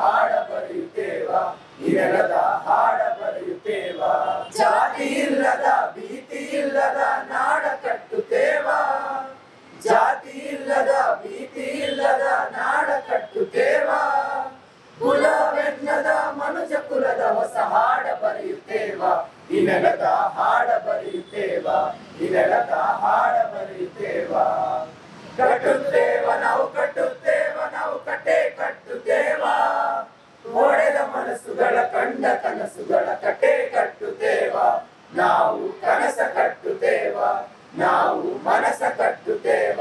ಹಾಡ ಬರೆಯುತ್ತೇವ ಈ ನೆಲದ ಹಾಡ ಬರೆಯುತ್ತೇವ ಜಾತಿ ಇಲ್ಲದ ಭೀತಿ ಇಲ್ಲದ ನಾಡ ಕಟ್ಟುತ್ತೇವ ಜಾತಿ ಇಲ್ಲದ ಭೀತಿ ಇಲ್ಲದ ನಾಡ ಕಟ್ಟುತ್ತೇವ ಕುಲವೆನ್ನದ ಮನುಜ ಕುಲದ ಹೊಸ ಹಾಡ ಬರೆಯುತ್ತೇವ ಈ ನೆಲದ ಹಾಡ ಬರೆಯುತ್ತೇವ ಈ ನೆಲದ ಹಾಡ ಬರೆಯುತ್ತೇವ ಕಟ್ಟುತ್ತೇವ ನಾವು ಕಟ್ಟೆ ಕಟ್ಟುತ್ತೇವ ಒಡೆದ ಮನಸ್ಸುಗಳ ಕಂಡ ಕನಸುಗಳ ಕಟ್ಟೆ ಕಟ್ಟುತ್ತೇವ ನಾವು ಕನಸ ಕಟ್ಟುತ್ತೇವ ನಾವು ಮನಸ ಕಟ್ಟುತ್ತೇವ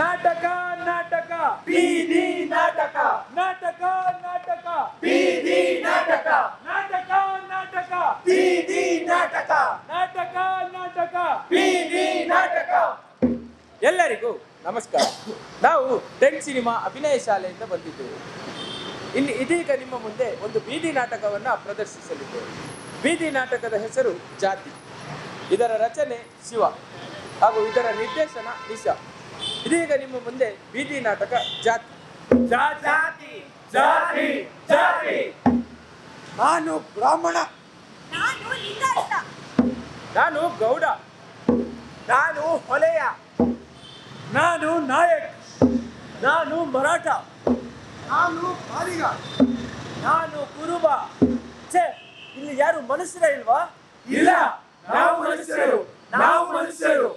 ನಾಟಕ ನಾಟಕ ಬೀದಿ ನಾಟಕ ನಾಟಕ ನಾಟಕ ಬೀದಿ ನಾಟಕ ನಾಟಕ ನಾಟಕ ಬೀದಿ ನಾಟಕ ನಾಟಕ ನಾಟಕ ಬೀದಿ ನಾಟಕ. ಎಲ್ಲರಿಗೂ ನಮಸ್ಕಾರ. ನಾವು ಟೆಂಟ್ ಸಿನಿಮಾ ಅಭಿನಯ ಶಾಲೆಯಿಂದ ಬಂದಿದ್ದೇವೆ. ಇಲ್ಲಿ ಇದೀಗ ನಿಮ್ಮ ಮುಂದೆ ಒಂದು ಬೀದಿ ನಾಟಕವನ್ನು ಪ್ರದರ್ಶಿಸಲಿದ್ದೇವೆ. ಬೀದಿ ನಾಟಕದ ಹೆಸರು ಜಾತಿ. ಇದರ ರಚನೆ ಶಿವ ಹಾಗೂ ಇದರ ನಿರ್ದೇಶನ ನಿಶಾ. ಇದೀಗ ನಿಮ್ಮ ಮುಂದೆ ಬೀದಿ ನಾಟಕ ಜಾತಿ. ಜಾತಿ ಜಾತಿ ಜಾತಿ. ನಾನು ಬ್ರಾಹ್ಮಣ, ನಾನು ಲಿಂಗಾಯತ, ನಾನು ಗೌಡ, ನಾನು ಹೊಲೆಯ, ನಾನು ನಾಯಕ್, ನಾನು ಮರಾಠ, ನಾನು ಬಾಲಿಗ, ನಾನು ಕುರುಬ. ಛೇ, ಇಲ್ಲಿ ಯಾರು ಮನುಷ್ಯರೇ ಇಲ್ವಾ? ಇಲ್ಲ, ನಾವು ಮನುಷ್ಯರು, ನಾವು ಮನುಷ್ಯರು.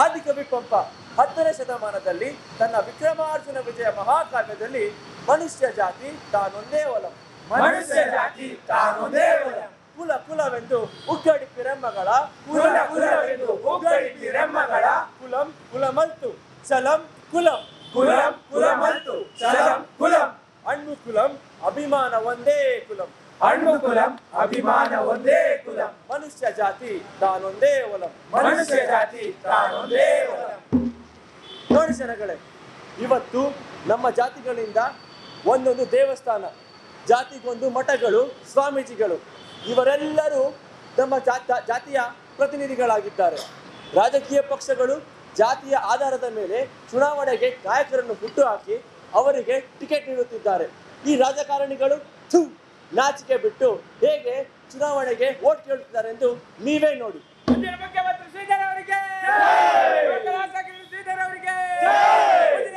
ಆದಿಕವಿ ಪಂಪ 10ನೇ ಶತಮಾನದಲ್ಲಿ ತನ್ನ ವಿಕ್ರಮಾರ್ಜುನ ವಿಜಯ ಮಹಾಕಾವ್ಯದಲ್ಲಿ ಮನುಷ್ಯ ಜಾತಿ ತಾನೊಂದೇ ಒಲಂ, ಮನುಷ್ಯ ಜಾತಿ ತಾನೊಂದೇ ಒಲಂ, ಕುಲ ಕುಲವೆಂದು ಉಗ್ಗಡಿಪಿರೆಮ್ಮಗಳ, ಕುಲ ಕುಲವೆಂದು ಉಗ್ಗಡಿಪಿರೆಮ್ಮಗಳ, ಕುಲಂ ಕುಲಮಲ್ತು ಚಲಂ ಕುಲಂ, ಕುಲಂ ಕುಲಮಲ್ತು ಚಲಂ ಕುಲಂ, ಹಣ್ಣು ಕುಲಂ ಅಭಿಮಾನ ಒಂದೇ ಕುಲಂ, ಹಣ್ಣು ಕುಲಂ ಅಭಿಮಾನ ಒಂದೇ ಕುಲಂ, ಮನುಷ್ಯ ಜಾತಿ ತಾನೊಂದೇ ಒಲಂ, ಮನುಷ್ಯ ಜಾತಿ ತಾನೊಂದೇ ಒಲಂ. ನೋಡಿ ಜನಗಳೇ, ಇವತ್ತು ನಮ್ಮ ಜಾತಿಗಳಿಂದ ಒಂದೊಂದು ದೇವಸ್ಥಾನ, ಜಾತಿಗೊಂದು ಮಠಗಳು, ಸ್ವಾಮೀಜಿಗಳು, ಇವರೆಲ್ಲರೂ ನಮ್ಮ ಜಾತಿಯ ಪ್ರತಿನಿಧಿಗಳಾಗಿದ್ದಾರೆ. ರಾಜಕೀಯ ಪಕ್ಷಗಳು ಜಾತಿಯ ಆಧಾರದ ಮೇಲೆ ಚುನಾವಣೆಗೆ ನಾಯಕರನ್ನು ಹುಟ್ಟುಹಾಕಿ ಅವರಿಗೆ ಟಿಕೆಟ್ ನೀಡುತ್ತಿದ್ದಾರೆ. ಈ ರಾಜಕಾರಣಿಗಳು ನಾಚಿಕೆ ಬಿಟ್ಟು ಹೇಗೆ ಚುನಾವಣೆಗೆ ವೋಟ್ ಕೇಳುತ್ತಿದ್ದಾರೆ ಎಂದು ನೀವೇ ನೋಡಿ. ಮುಖ್ಯಮಂತ್ರಿ ಶ್ರೀಧರ್ ಅವರಿಗೆ, ಶ್ರೀಧರ್ ಅವರಿಗೆ,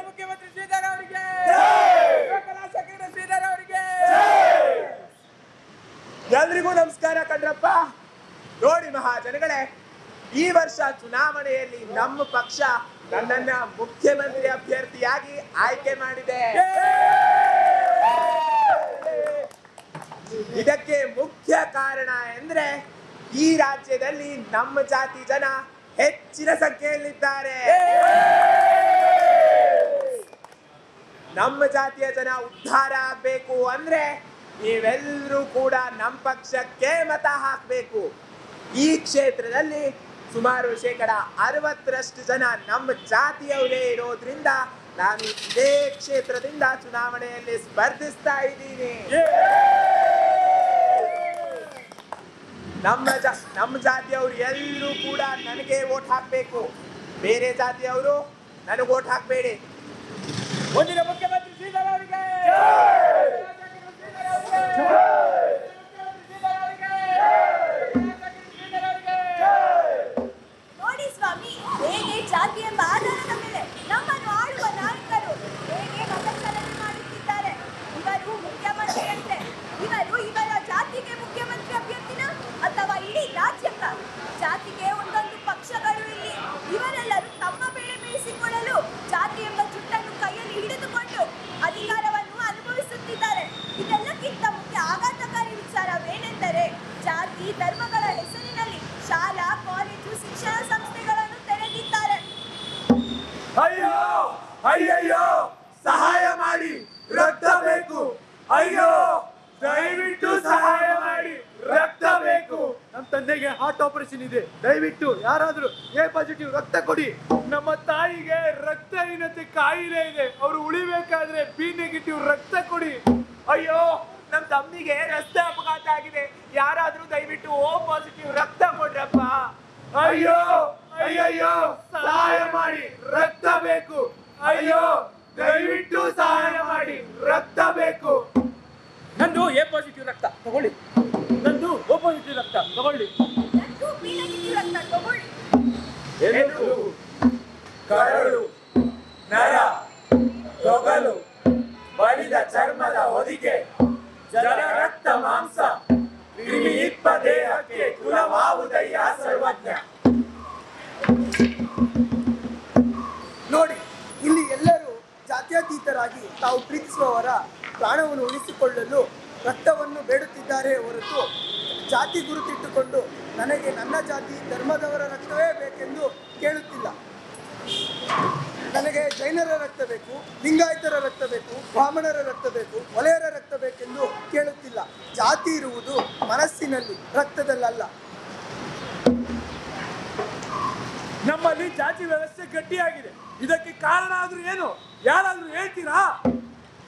ಮುಖ್ಯಮಂತ್ರಿ ಶ್ರೀಧರ್ ಅವರಿಗೆ, ಶ್ರೀಧರ್ ಅವರಿಗೆ. ಎಲ್ರಿಗೂ ನಮಸ್ಕಾರ ಕಣ್ರಪ್ಪ. ನೋಡಿ ಮಹಾಜನಗಳೇ, ಈ ವರ್ಷ ಚುನಾವಣೆಯಲ್ಲಿ ನಮ್ಮ ಪಕ್ಷ ನನ್ನನ್ನ ಮುಖ್ಯಮಂತ್ರಿ ಅಭ್ಯರ್ಥಿಯಾಗಿ ಆಯ್ಕೆ ಮಾಡಿದೆ. ಇದಕ್ಕೆ ಮುಖ್ಯ ಕಾರಣ ಎಂದ್ರೆ ಈ ರಾಜ್ಯದಲ್ಲಿ ನಮ್ಮ ಜಾತಿ ಜನ ಹೆಚ್ಚಿನ ಸಂಖ್ಯೆಯಲ್ಲಿದ್ದಾರೆ. ನಮ್ಮ ಜಾತಿಯ ಜನ ಉದ್ಧಾರ ಆಗ್ಬೇಕು ಅಂದ್ರೆ ನೀವೆಲ್ಲರೂ ಕೂಡ ನಮ್ಮ ಪಕ್ಷಕ್ಕೆ ಮತ ಹಾಕಬೇಕು. ಈ ಕ್ಷೇತ್ರದಲ್ಲಿ ಸುಮಾರು 60% ಜನ ನಮ್ಮ ಜಾತಿಯವರೇ ಇರೋದ್ರಿಂದ ನಾನು ಇದೇ ಕ್ಷೇತ್ರದಿಂದ ಚುನಾವಣೆಯಲ್ಲಿ ಸ್ಪರ್ಧಿಸ್ತಾ ಇದ್ದೀನಿ. ನಮ್ಮ ಜಾತಿಯವರು ಎಲ್ಲರೂ ಕೂಡ ನನಗೆ ವೋಟ್ ಹಾಕಬೇಕು. ಬೇರೆ ಜಾತಿಯವರು ನನಗೆ ವೋಟ್ ಹಾಕಬೇಡಿ. ಮುಂದಿನ ಮುಖ್ಯಮಂತ್ರಿ ಶ್ರೀಧರ್ ಅವರಿಗೆ, ನೋಡಿ ಸ್ವಾಮಿ, ಹೇಗೆ ಜಾತಿ ಎಂಬ ಆಧಾರದ ಮೇಲೆ ನಮ್ಮನ್ನು ಆಳುವ ನಾಯಕರು ಹೇಗೆ ಮತಚಲನೆ ಮಾಡುತ್ತಿದ್ದಾರೆ. ಇವರು ಮುಖ್ಯಮಂತ್ರಿಯಂತೆ. ಇವರು ಇವರ ಜಾತಿಗೆ ಮುಖ್ಯಮಂತ್ರಿ ಅಭ್ಯರ್ಥಿನ ಅಥವಾ ಇಡೀ ರಾಜ್ಯಕ್ಕ? ಜಾತಿಗೆ ಒಂದೊಂದು ಪಕ್ಷಗಳು ಇಲ್ಲಿ. ಇವರೆಲ್ಲರೂ ತಮ್ಮ ಬೆಳೆ ಬೇಯಿಸಿಕೊಳ್ಳಲು ಜಾತಿ ಎಂಬ ಜುಟ್ಟನ್ನು ಕೈಯಲ್ಲಿ ಹಿಡಿದುಕೊಂಡು ಅಧಿಕಾರವನ್ನು ಅನುಭವಿಸುತ್ತಿದ್ದಾರೆ. ಇದೆಲ್ಲಕ್ಕಿಂತ ಮುಖ್ಯ ಆಘಾತಕಾರಿ ವಿಚಾರವೇನೆಂದರೆ ಜಾತಿ ಧರ್ಮಗಳ ಹೆಸರಿನಲ್ಲಿ ಶಾಲಾ ಕಾಲೇಜು ಶಿಕ್ಷಣ ಸಂಸ್ಥೆಗಳನ್ನು ತೆರೆದಿದ್ದಾರೆ. ಅಯ್ಯೋ ಅಯ್ಯಯ್ಯೋ, ಸಹಾಯ ಮಾಡಿ, ರಕ್ತ ಬೇಕು. ಅಯ್ಯೋ, ದಯವಿಟ್ಟು ಸಹಾಯ ಮಾಡಿ, ರಕ್ತ ಬೇಕು. ನಮ್ಮ ತಂದೆಗೆ ಹಾರ್ಟ್ ಆಪರೇಷನ್ ಇದೆ, ದಯವಿಟ್ಟು ಯಾರಾದ್ರೂ A+ ರಕ್ತ ಕೊಡಿ. ನಮ್ಮ ತಾಯಿಗೆ ರಕ್ತಹೀನತೆ ಕಾಯಿಲೆ ಇದೆ, ಅವರು ಉಳಿಬೇಕಾದ್ರೆ B- ರಕ್ತ ಕೊಡಿ. ಅಯ್ಯೋ, ನಮ್ ತಮ್ಮಿಗೆ ರಸ್ತೆ ಅಪಘಾತ ಆಗಿದೆ, ಯಾರಾದ್ರೂ ದಯವಿಟ್ಟು ಓ ಪಾಸಿಟಿವ್ ರಕ್ತ ಕೊಡ್ರಪ್ಪ. ಅಯ್ಯೋ ಅಯ್ಯಯ್ಯೋ ಸಹಾಯ ಮಾಡಿ, ರಕ್ತ ಬೇಕು. ಅಯ್ಯೋ ದಯವಿಟ್ಟು ಸಹಾಯ ಮಾಡಿ, ರಕ್ತ ಬೇಕು. ನಂದು ಎ ಪಾಸಿಟಿವ್ ರಕ್ತ ತಗೊಳ್ಳಿ. ನಂದು ಓ ಪಾಸಿಟಿವ್ ರಕ್ತ ತಗೊಳ್ಳಿ. ನಂದು ಬಿ ನೆಗೆಟಿವ್ ರಕ್ತ ತಗೊಳ್ಳಿ. ಎಲುಬು, ಕರಳು, ನರ, ತೊಗಲು, ಬಲಿದ ಚರ್ಮದ ಹೊದಿಕೆ, ಜಲ ರಕ್ತ ಮಾಂಸ, ಕ್ರಿಮಿ ಇಪ್ಪ ದೇಹಕ್ಕೆ ಕುಲವಾವುದಯ್ಯ ಸರ್ವಜ್ಞ. ನೋಡಿ, ಇಲ್ಲಿ ಎಲ್ಲರೂ ಜಾತ್ಯತೀತರಾಗಿ ತಾವು ಪ್ರೀತಿಸುವವರ ಪ್ರಾಣವನ್ನು ಉಳಿಸಿಕೊಳ್ಳಲು ರಕ್ತವನ್ನು ಬೇಡುತ್ತಿದ್ದಾರೆ ಹೊರತು ಜಾತಿ ಗುರುತಿಟ್ಟುಕೊಂಡು ನನಗೆ ನನ್ನ ಜಾತಿ ಧರ್ಮದವರ ರಕ್ತವೇ ಬೇಕೆಂದು ಕೇಳುತ್ತಿಲ್ಲ. ನನಗೆ ಜೈನರ ರಕ್ತ ಬೇಕು, ಲಿಂಗಾಯತರ ರಕ್ತ ಬೇಕು, ಬ್ರಾಹ್ಮಣರ ರಕ್ತ ಬೇಕು, ಹೊಲೆಯರ ರಕ್ತ ಬೇಕೆಂದು ಕೇಳುತ್ತಿಲ್ಲ. ಜಾತಿ ಇರುವುದು ಮನಸ್ಸಿನಲ್ಲಿ, ರಕ್ತದಲ್ಲಲ್ಲ. ನಮ್ಮಲ್ಲಿ ಜಾತಿ ವ್ಯವಸ್ಥೆ ಗಟ್ಟಿಯಾಗಿದೆ. ಇದಕ್ಕೆ ಕಾರಣ ಆದ್ರೂ ಏನು? ಯಾರಾದ್ರೂ ಹೇಳ್ತೀರಾ?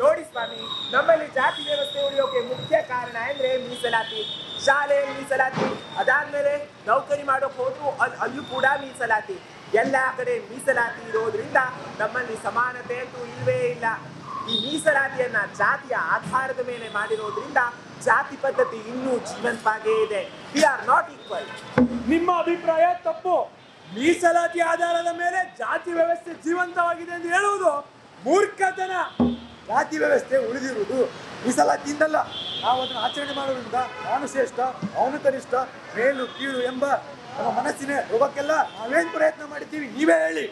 ನೋಡಿ ಸ್ವಾಮಿ, ನಮ್ಮಲ್ಲಿ ಜಾತಿ ವ್ಯವಸ್ಥೆ ಉಳಿಯೋಕೆ ಮುಖ್ಯ ಕಾರಣ ಅಂದ್ರೆ ಮೀಸಲಾತಿ. ಶಾಲೆಯಲ್ಲಿ ಮೀಸಲಾತಿ, ಅದಾದ್ಮೇಲೆ ನೌಕರಿ ಮಾಡೋಕೆ ಹೋದ್ರು ಅಲ್ಲೂ ಕೂಡ ಮೀಸಲಾತಿ. ಎಲ್ಲಾ ಕಡೆ ಮೀಸಲಾತಿ ಇರೋದ್ರಿಂದ ನಮ್ಮಲ್ಲಿ ಸಮಾನತೆ ಅಂತೂ ಇಲ್ವೇ ಇಲ್ಲ. ಈ ಮೀಸಲಾತಿಯನ್ನ ಜಾತಿಯ ಆಧಾರದ ಮೇಲೆ ಮಾಡಿರೋದ್ರಿಂದ ಜಾತಿ ಪದ್ಧತಿ ಇನ್ನೂ ಜೀವಂತವಾಗೇ ಇದೆ. We are not equal. ನಿಮ್ಮ ಅಭಿಪ್ರಾಯ ತಪ್ಪು. ಮೀಸಲಾತಿ ಆಧಾರದ ಮೇಲೆ ಜಾತಿ ವ್ಯವಸ್ಥೆ ಜೀವಂತವಾಗಿದೆ ಎಂದು ಹೇಳುವುದು ಮೂರ್ಖತನ. ಜಾತಿ ವ್ಯವಸ್ಥೆ ಉಳಿದಿರುವುದು ಮೀಸಲಾತಿಯಿಂದಲ್ಲ. ನಾವು ಅದನ್ನು ಆಚರಣೆ ಮಾಡೋದ್ರಿಂದ ನಾನು ಶ್ರೇಷ್ಠ, ಅವನು ಕನಿಷ್ಠ, ಮೇಲು ಕೀಳು ಎಂಬ ನಮ್ಮ ಮನಸ್ಸಿನ ರೋಗಕ್ಕೆಲ್ಲ ನಾವೇನು ಪ್ರಯತ್ನ ಮಾಡಿದ್ದೀವಿ ನೀವೇ ಹೇಳಿ.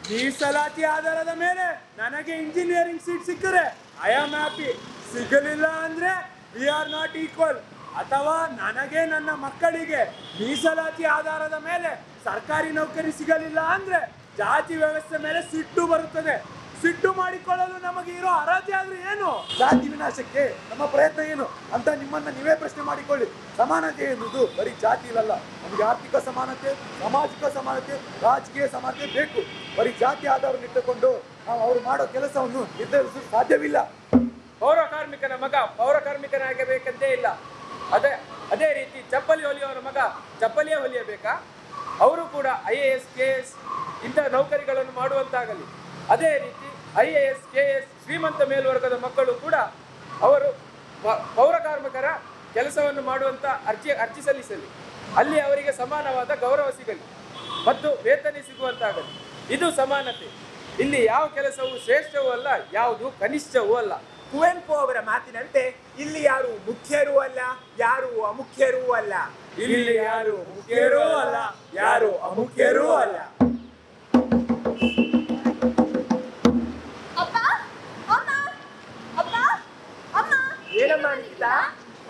ಮೀಸಲಾತಿ ಆಧಾರದ ಮೇಲೆ ನನಗೆ ಇಂಜಿನಿಯರಿಂಗ್ ಸೀಟ್ ಸಿಕ್ಕರೆ ಐ ಆಮ್ ಹ್ಯಾಪಿ. ಸಿಗಲಿಲ್ಲ ಅಂದ್ರೆ ವಿ ಆರ್ ನಾಟ್ ಈಕ್ವಲ್. ಅಥವಾ ನನಗೆ ನನ್ನ ಮಕ್ಕಳಿಗೆ ಮೀಸಲಾತಿ ಆಧಾರದ ಮೇಲೆ ಸರ್ಕಾರಿ ನೌಕರಿ ಸಿಗಲಿಲ್ಲ ಅಂದ್ರೆ ಜಾತಿ ವ್ಯವಸ್ಥೆ ಮೇಲೆ ಸಿಟ್ಟು ಬರುತ್ತದೆ. ಸಿಟ್ಟು ಮಾಡಿಕೊಳ್ಳಲು ನಮಗೆ ಇರೋ ಅರ್ಹತೆ ಆದ್ರೆ ಏನು? ಜಾತಿ ವಿನಾಶಕ್ಕೆ ನಮ್ಮ ಪ್ರಯತ್ನ ಏನು ಅಂತ ನಿಮ್ಮನ್ನ ನೀವೇ ಪ್ರಶ್ನೆ ಮಾಡಿಕೊಳ್ಳಿ. ಸಮಾನತೆ ಎನ್ನುವುದು ಬರೀ ಜಾತಿ ಇಲ್ಲಲ್ಲ. ನಮಗೆ ಆರ್ಥಿಕ ಸಮಾನತೆ, ಸಾಮಾಜಿಕ ಸಮಾನತೆ, ರಾಜಕೀಯ ಸಮಾನತೆ ಬೇಕು. ಬರೀ ಜಾತಿ ಆಧಾರವನ್ನಿಟ್ಟುಕೊಂಡು ನಾವು ಅವರು ಮಾಡೋ ಕೆಲಸವನ್ನು ನಿರ್ಧರಿಸಲು ಸಾಧ್ಯವಿಲ್ಲ. ಪೌರ ಕಾರ್ಮಿಕನ ಮಗ ಪೌರ ಕಾರ್ಮಿಕನಾಗಬೇಕಂತೇ ಇಲ್ಲ. ಅದೇ ರೀತಿ ಚಪ್ಪಲಿ ಹೊಲಿಯವರ ಮಗ ಚಪ್ಪಲಿಯೇ ಹೊಲಿಯಬೇಕಾ? ಅವರು ಕೂಡ IAS, KS ಇಂಥ ನೌಕರಿಗಳನ್ನು ಮಾಡುವಂತಾಗಲಿ. ಅದೇ ರೀತಿ IAS, KS ಶ್ರೀಮಂತ ಮೇಲ್ವರ್ಗದ ಮಕ್ಕಳು ಕೂಡ ಅವರು ಪೌರ ಕಾರ್ಮಿಕರ ಕೆಲಸವನ್ನು ಮಾಡುವಂತ ಅರ್ಜಿ ಸಲ್ಲಿಸಲಿ. ಅಲ್ಲಿ ಅವರಿಗೆ ಸಮಾನವಾದ ಗೌರವ ಸಿಗಲಿ ಮತ್ತು ವೇತನ ಸಿಗುವಂತಾಗಲಿ. ಇದು ಸಮಾನತೆ. ಇಲ್ಲಿ ಯಾವ ಕೆಲಸವೂ ಶ್ರೇಷ್ಠವೂ ಅಲ್ಲ, ಯಾವುದು ಕನಿಷ್ಠವೂ ಅಲ್ಲ. ಕುವೆಂಪು ಅವರ ಮಾತಿನಂತೆ ಇಲ್ಲಿ ಯಾರು ಮುಖ್ಯರೂ ಅಲ್ಲ, ಯಾರು ಅಮುಖ್ಯರೂ ಅಲ್ಲ. ಇಲ್ಲಿ ಯಾರು ಮುಖ್ಯರೂ ಅಲ್ಲ, ಯಾರು ಅಮುಖ್ಯರೂ ಅಲ್ಲ. ಅಪ್ಪ, ಅಮ್ಮ, ಅಪ್ಪ, ಅಮ್ಮ. ಏನಮ್ಮ ನಿಖಿತಾ?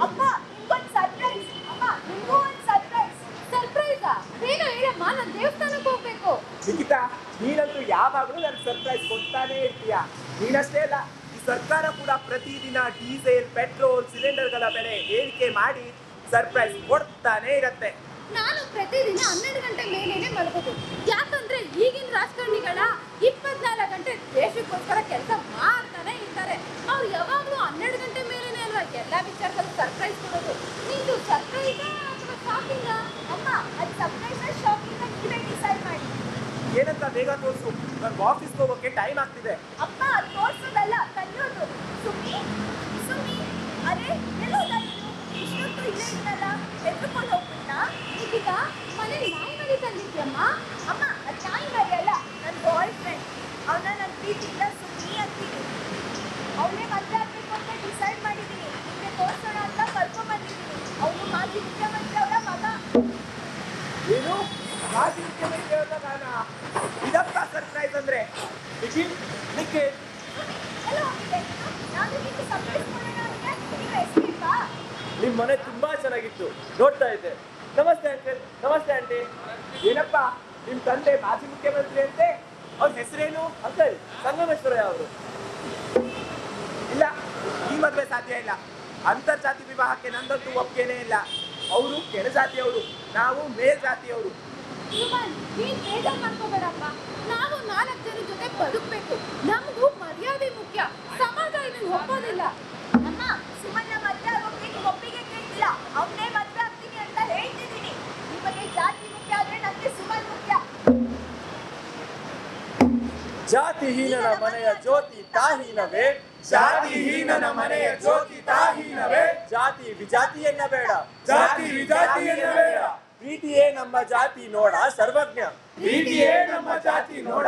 ಅಪ್ಪ, ನಿಮ್ಗೊಂದು ಸರ್ಪ್ರೈಸ್. ಅಮ್ಮ, ನಿಮ್ಗೂ ಒಂದು ಸರ್ಪ್ರೈಸ್. ಸರ್ಪ್ರೈಸಾ? ಬೇಗ ಹೇಳಮ್ಮ, ನಾನು ದೇವಸ್ಥಾನಕ್ಕೆ ಹೋಗ್ಬೇಕು. ನಿಖಿತಾ, ನೀನಂತೂ ಯಾವಾಗಲೂ ನನಗೆ ಸರ್ಪ್ರೈಸ್ ಕೊಡ್ತಾನೆ ಇರ್ತೀಯ. ನೀನಷ್ಟೇ ಅಲ್ಲ, ಈ ಸರ್ಕಾರ ಕೂಡ ಪ್ರತಿದಿನ ಡೀಸೆಲ್, ಪೆಟ್ರೋಲ್, ಸಿಲಿಂಡರ್ಗಳ ಬೆಲೆ ಏರಿಕೆ ಮಾಡಿ ಸರ್ಪ್ರೈಸ್ ಕೊಡ್ತಾನೆ ಇರತ್ತೆ. ನಾನು ಪ್ರತಿದಿನ 12 ಗಂಟೆ ಮೇಲೇನೆ ಮಲಗೋದು. ಯಾಕಂದ್ರೆ ಈಗಿನ ರಾಜಕಾರಣಿಗಳ 24 ಗಂಟೆ ದೇಶಕ್ಕೋಸ್ಕರ ಕೆಲಸ ಮಾಡ್ತಾನೆ ಇರ್ತಾರೆ. ಅವ್ರು ಯಾವಾಗಲೂ 12 ಗಂಟೆ ಮೇಲೇನೆ ಅಲ್ವಾ ಎಲ್ಲ ವಿಚಾರಗಳು ಸರ್ಪ್ರೈಸ್ ಕೊಡೋದು. ನಿಂದು ಸರ್ಪ್ರೈಸಾ ಅಥವಾ ಶಾಪಿಂಗಾ? ಅಮ್ಮ, ಅದು ಸರ್ಪ್ರೈಸಾ ಶಾಪಿಂಗಾ ನೀವೇ ಡಿಸೈಡ್ ಮಾಡಿ. ಏನಂತ ಬೇಗ ತೋರಿಸು, ನನ್ಗೆ ಆಫೀಸ್ಗೆ ಹೋಗೋಕೆ ಟೈಮ್ ಆಗ್ತಿದೆ. ಅಪ್ಪ, ತೋರ್ಸೋದಲ್ಲ, ಕಲಿಯೋದು. ಸುಮ್ಮಿ, ಅರೆ ಎಲ್ಲೋದ ನೀನು? ಇಷ್ಟೊತ್ತು ಇಲ್ಲೇ ಇದ್ದಲ್ಲ, ಎದ್ದುಕೊಂಡು ಹೋಗ್ಬಿಟ್ನಾ? ಈಗ ಮನೇಲಿ ನಾಯಿ ಮರಿ ತಂದಿದ್ಯಮ್ಮ? ಅಮ್ಮ, ಅದು ನಾಯಿ ಮರಿ ಅಲ್ಲ, ನನ್ನ ಬಾಯ್ ಫ್ರೆಂಡ್. ಅವನ ನನ್ನ ಪ್ರೀತಿಯಿಂದ ಸುಮ್ಮಿ ಅಂತೀನಿ. ಅವನೇ ಮದುವೆ ಆಗಬೇಕು ಅಂತ ಡಿಸೈಡ್ ಮಾಡಿದ್ದೀನಿ. ನಿಮಗೆ ತೋರಿಸೋಣ ಅಂತ ಕರ್ಕೊಂಡ್ಬಂದಿದ್ದೀನಿ. ಅವನು ಮಾಜಿ ಮುಖ್ಯಮಂತ್ರಿ ಅವರ ಮಗ. ಏನು ಮಾಜಿ ಮುಖ್ಯಮಂತ್ರಿ ಅವರ ಮಗನ? ಇದಪ್ಪ ಸರ್ಪ್ರೈಸ್ ಅಂದ್ರೆ. ನಿಖಿಲ್, ಎಲ್ಲ ಹೋಗಿದೆ. ನಾನು ನಿಮಗೆ ಸರ್ಪ್ರೈಸ್ ಕೊಡೋಣ ಅಂದ್ರೆ ನೀವು ಹೆಸರಿಲ್ವಾ? ನಿಮ್ಮ ಮನೆ ತುಂಬಾ ಚೆನ್ನಾಗಿತ್ತು, ನೋಡ್ತಾ ಇದ್ದೆ. ನಮಸ್ತೆ ಅಂಕಲ್. ನಮಸ್ತೆ ಆಂಟಿ. ಏನಪ್ಪ, ನಿಮ್ ತಂದೆ ಮಾಜಿ ಮುಖ್ಯಮಂತ್ರಿ ಅಂತೆ? ಅವ್ರ ಹೆಸರೇನು? ಅಂಕಲ್, ಸಂಗಮೇಶ್ವರಯ್ಯ ಅವರು. ಇಲ್ಲ, ಈ ಮದುವೆ ಸಾಧ್ಯ ಇಲ್ಲ. ಅಂತರ್ಜಾತಿ ವಿವಾಹಕ್ಕೆ ನಂದಂತೂ ಒಪ್ಪಿಗೆನೇ ಇಲ್ಲ. ಅವರು ಕೆಳಜಾತಿಯವರು, ನಾವು ಮೇಲ್ಜಾತಿಯವರು. ಸುಮನ್, ನೀನ್ ಬೇಜಾರ್ ಮಾಡ್ಕೋಬೇಡಪ್ಪ. ನಾವು 4 ಜನ ಜೊತೆ ಬದುಕಬೇಕು. ನಮಗೂ ಮರ್ಯಾದೆ ಮುಖ್ಯ. ಸಮಾಜ ಇದನ್ನು ಒಪ್ಪೋದಿಲ್ಲ. ಅಮ್ಮ, ಸುಮನ್ನ ಮದುವೆ ಆಗೋಕೆ ನೀವು ಒಪ್ಪಿಗೆ ಕೇಳ್ತಿಲ್ಲ. ಅವನೇ ಮದುವೆ ಆಗ್ತೀನಿ ಅಂತ ಜಾತಿಹೀನನ ಮನೆಯ ಜ್ಯೋತಿ ತಾಹೀನವೇ, ಜಾತಿಹೀನನ ಮನೆಯ ಜ್ಯೋತಿ ತಾಹೀನವೇ, ಜಾತಿ ವಿಜಾತಿ ಎನ್ನಬೇಡ, ಜಾತಿ ವಿಜಾತಿ ಎನ್ನಬೇಡ. ಪ್ರೀತಿಯೇ ನಮ್ಮ ಜಾತಿ ನೋಡ ಸರ್ವಜ್ಞ, ಪ್ರೀತಿಯೇ ನಮ್ಮ ಜಾತಿ ನೋಡ